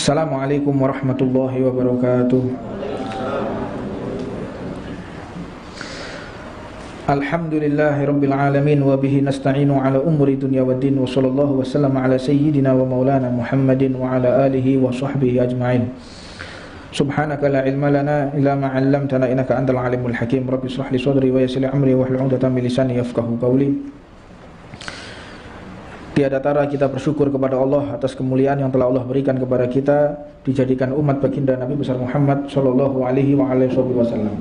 Assalamualaikum warahmatullahi wabarakatuh. Alhamdulillahirabbil alamin wa bihi nasta'inu ala umuri dunya waddin wa sallallahu wasallam ala sayyidina wa maulana Muhammadin wa ala alihi wa sahbihi ajma'in. Subhanaka la ilma lana illa ma 'allamtana innaka antal alimul hakim. Rabbi shrah li sadri wa yassir li amri wa hlul 'uqdatam min lisani yafqahu qawli. Tiada tara kita bersyukur kepada Allah atas kemuliaan yang telah Allah berikan kepada kita, dijadikan umat baginda Nabi besar Muhammad sallallahu alaihi wasallam.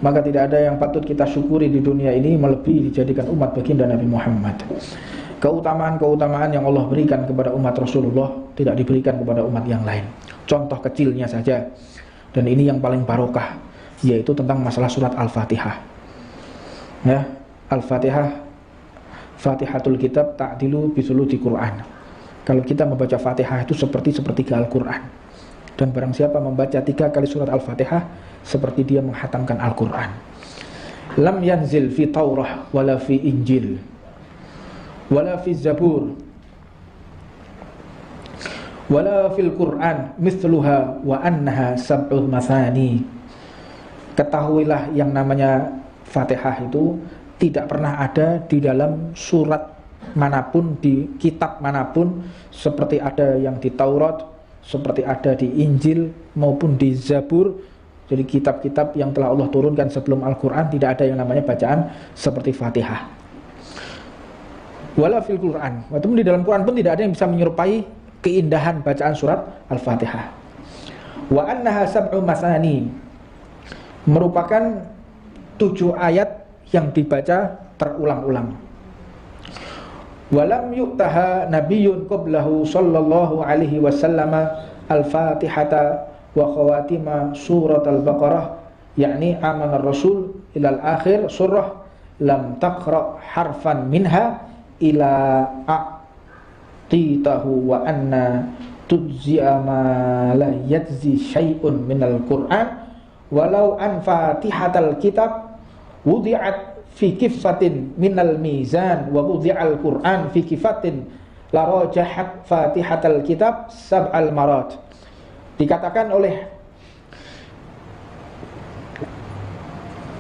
Maka tidak ada yang patut kita syukuri di dunia ini melebihi dijadikan umat baginda Nabi Muhammad. Keutamaan-keutamaan yang Allah berikan kepada umat Rasulullah tidak diberikan kepada umat yang lain. Contoh kecilnya saja, dan ini yang paling barokah, yaitu tentang masalah surat Al-Fatihah. Ya, Al-Fatihah, Fatihatul kitab ta'dilu bisuluti Qur'an. Kalau kita membaca Fatihah itu seperti sepertiga Al-Qur'an. Dan barang siapa membaca 3 kali surat Al-Fatihah, seperti dia menghatamkan Al-Qur'an. Lam yanzil fi Taurah wala fi Injil wala fi Zabur wala fil Qur'an mithluha wa annaha sab'ul mathani. Ketahuilah yang namanya Fatihah itu tidak pernah ada di dalam surat manapun, di kitab manapun, seperti ada yang di Taurat, seperti ada di Injil maupun di Zabur. Jadi kitab-kitab yang telah Allah turunkan sebelum Al-Quran, tidak ada yang namanya bacaan seperti Fatihah. Wala fil Quran, walaupun di dalam Quran pun tidak ada yang bisa menyerupai keindahan bacaan surat Al-Fatihah. Wa annaha sab'u masani, merupakan 7 ayat yang dibaca terulang-ulang. Walam yu'taha nabiyyun qablahu sallallahu alaihi wasallam al-Fatihata wa khawatima surat al-Baqarah, yakni amana ar-rasul ilal akhir surah, lam taqra harfan minha ila a'titahu wa anna tujzi'a ma la yajzi syai'un minal Qur'an walau an fatihatal kitab wudi'at fi kifatin minal mizan wa wudi'al Qur'an fi kifatin la rajahat fatihatal kitab sab'al marat. Dikatakan oleh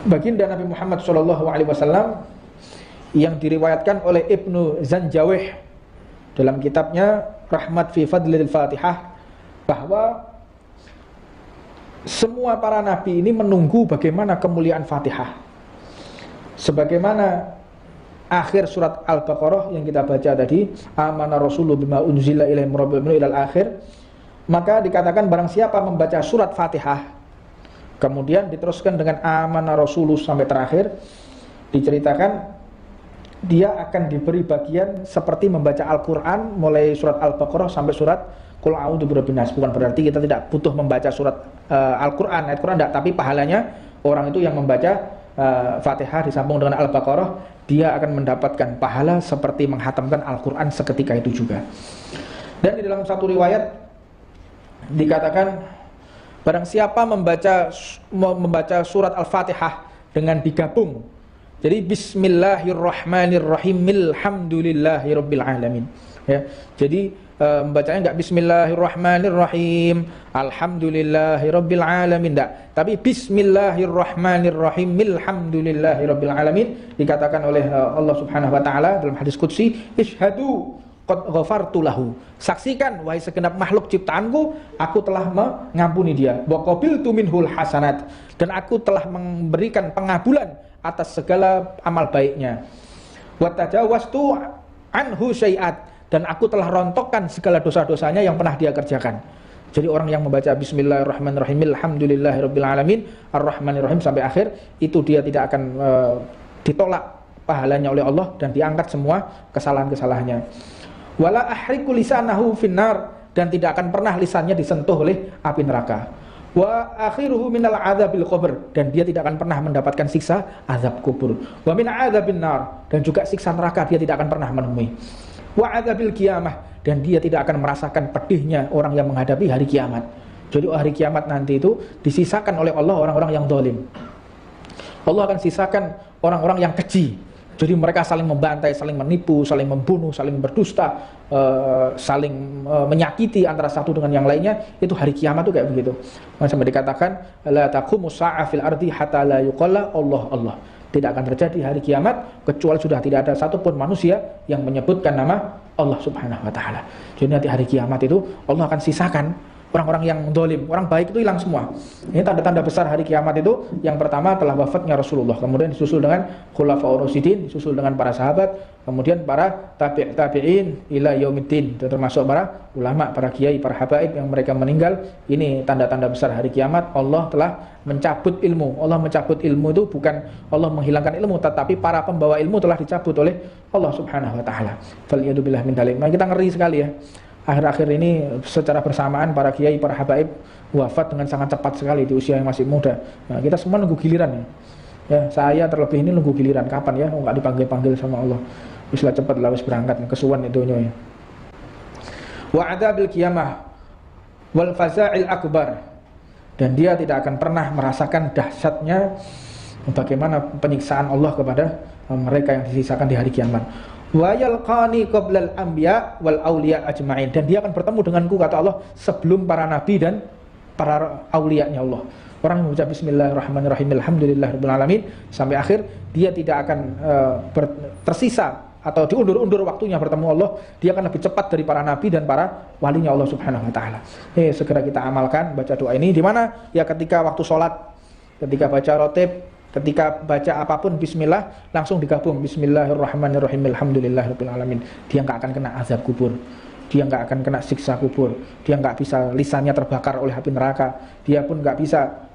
baginda Nabi Muhammad SAW yang diriwayatkan oleh Ibnu Zanjawih dalam kitabnya Rahmat fi Fadlil Fatihah, bahwa semua para nabi ini menunggu bagaimana kemuliaan Fatihah. Sebagaimana akhir surat Al-Baqarah yang kita baca tadi, amana rasulu bima unzila ilaihi min rabbihim ilal akhir, maka dikatakan barang siapa membaca surat Fatihah kemudian diteruskan dengan amana rasulu sampai terakhir, diceritakan dia akan diberi bagian seperti membaca Al-Quran mulai surat Al-Baqarah sampai surat Qul a'udzu birabbin nas. Bukan berarti kita tidak butuh membaca surat Al-Quran, ayat Quran tidak, tapi pahalanya orang itu yang membaca Fatihah disambung dengan Al-Baqarah, dia akan mendapatkan pahala seperti menghatamkan Al-Quran seketika itu juga. Dan di dalam satu riwayat dikatakan barang siapa membaca surat Al-Fatihah dengan digabung, jadi bismillahirrahmanirrahim alhamdulillahirabbil alamin, ya. Jadi membacanya enggak bismillahirrahmanirrahim alhamdulillahirabbil alamin, enggak, tapi bismillahirrahmanirrahim alhamdulillahirabbil alamin. Dikatakan oleh Allah Subhanahu wa taala dalam hadis qudsi, isyhadu qad ghafartu lahu, saksikan wahai segenap makhluk ciptaanku, aku telah mengampuni dia, wa qabiltu minhul hasanat, dan aku telah memberikan pengabulan atas segala amal baiknya, wa tajawaztu anhu syai'at, dan aku telah rontokkan segala dosa-dosanya yang pernah dia kerjakan. Jadi orang yang membaca bismillahirrahmanirrahim alhamdulillahirabbil alamin arrahmanirrahim sampai akhir, itu dia tidak akan ditolak pahalanya oleh Allah dan diangkat semua kesalahan-kesalahannya. Wala ahriqu lisanahu finnar, dan tidak akan pernah lisannya disentuh oleh api neraka. Wa akhiruhu minal adzabil qabr, dan dia tidak akan pernah mendapatkan siksa azab kubur. Wa min adzabin nar, dan juga siksa neraka dia tidak akan pernah menemui. Wa adzabil qiyamah, dan dia tidak akan merasakan pedihnya orang yang menghadapi hari kiamat. Jadi hari kiamat nanti itu disisakan oleh Allah orang-orang yang zalim. Allah akan sisakan orang-orang yang keji, Jadi mereka saling membantai, saling menipu, saling membunuh, saling berdusta, saling menyakiti antara satu dengan yang lainnya. Itu hari kiamat itu kayak begitu. Sampai dikatakan la taqumus sa'a fil ardi hatta la yuqalla Allah Allah. Tidak akan terjadi hari kiamat kecuali sudah tidak ada satupun manusia yang menyebutkan nama Allah Subhanahu wa taala. Jadi nanti hari kiamat itu Allah akan sisakan orang-orang yang dolim, orang baik itu hilang semua. Ini tanda-tanda besar hari kiamat itu. Yang pertama telah wafatnya Rasulullah, kemudian disusul dengan khulafaur rasyidin, disusul dengan para sahabat, kemudian para tabi'in ila yaumiddin, termasuk para ulama, para kiai, para habaib yang mereka meninggal. Ini tanda-tanda besar hari kiamat. Allah telah mencabut ilmu. Allah mencabut ilmu itu bukan Allah menghilangkan ilmu, tetapi para pembawa ilmu telah dicabut oleh Allah Subhanahu wa taala. Faliyadu billah min dzalik. Nah, kita ngeri sekali ya. Akhir-akhir ini secara bersamaan para kiai, para habaib wafat dengan sangat cepat sekali di usia yang masih muda. Nah, kita semua nunggu giliran ya. Ya, saya terlebih ini nunggu giliran kapan ya, nggak dipanggil-panggil sama Allah. Wis lah cepat lah wis berangkat kesuwen itu ya. Wa adzabil qiyamah wal faza'il akbar. Dan dia tidak akan pernah merasakan dahsyatnya bagaimana penyiksaan Allah kepada mereka yang disisakan di hari kiamat. Wa yalqani qablal anbiya wal auliya ajma'in. Dan dia akan bertemu denganku, kata Allah, sebelum para nabi dan para aulianya Allah. Orang yang mengucap bismillahirrahmanirrahim alhamdulillahirabbil alamin sampai akhir, dia tidak akan tersisa atau diundur-undur waktunya bertemu Allah. Dia akan lebih cepat dari para nabi dan para walinya Allah Subhanahu wa taala. Segera kita amalkan baca doa ini di mana? Ya ketika waktu sholat, ketika baca rotib, ketika baca apapun bismillah, langsung digabung bismillahirrahmanirrahim alhamdulillahirabbil alamin. Dia enggak akan kena azab kubur. Dia enggak akan kena siksa kubur. Dia enggak bisa lisannya terbakar oleh api neraka. Dia pun enggak bisa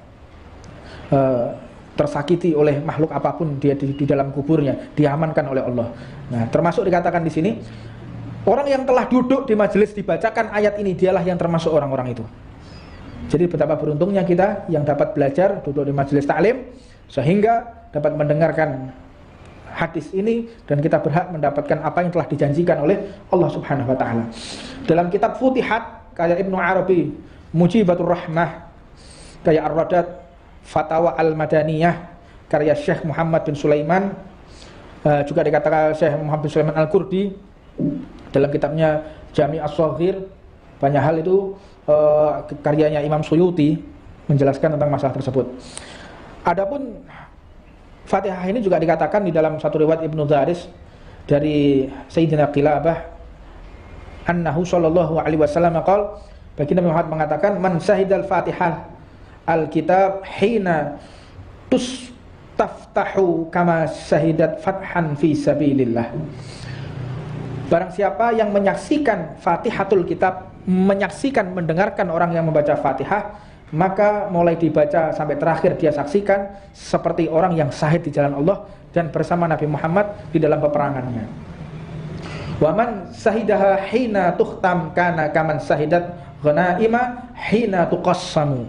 tersakiti oleh makhluk apapun dia di dalam kuburnya. Diamankan oleh Allah. Nah, termasuk dikatakan di sini orang yang telah duduk di majelis dibacakan ayat ini, dialah yang termasuk orang-orang itu. Jadi betapa beruntungnya kita yang dapat belajar duduk di majelis taklim sehingga dapat mendengarkan hadis ini, dan kita berhak mendapatkan apa yang telah dijanjikan oleh Allah Subhanahu wa taala. Dalam kitab Futihat karya Ibnu Arabi, Mujibatur Rahmah karya Ar-Radat, Fatawa Al-Madaniyah karya Syekh Muhammad bin Sulaiman, juga dikatakan Syekh Muhammad bin Sulaiman Al-Qurdi dalam kitabnya Jami' As-Shaghir. Banyak hal itu karyanya Imam Suyuti menjelaskan tentang masalah tersebut. Adapun Fatihah ini juga dikatakan di dalam satu riwayat Ibnu Dharis dari Sayyidina Qilabah annahu sallallahu alaihi wasallam qala, baginda Muhammad mengatakan, man syahidal Fatihah al-kitab hina tustaftahu kama syahidat fathan fi sabilillah. Barang siapa yang menyaksikan Fatihatul Kitab, menyaksikan, mendengarkan orang yang membaca Fatihah, maka mulai dibaca sampai terakhir dia saksikan seperti orang yang syahid di jalan Allah dan bersama Nabi Muhammad di dalam peperangannya. Wa man sahidaha hina tuhtam kana kaman sahidat ghanaima hina tuqassamu.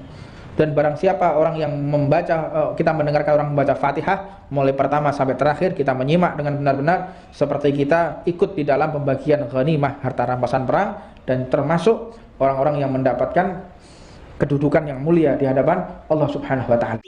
Dan barang siapa orang yang membaca, kita mendengarkan orang membaca Fatihah mulai pertama sampai terakhir, kita menyimak dengan benar-benar seperti kita ikut di dalam pembagian ghanimah, harta rampasan perang, dan termasuk orang-orang yang mendapatkan kedudukan yang mulia di hadapan Allah Subhanahu wa taala.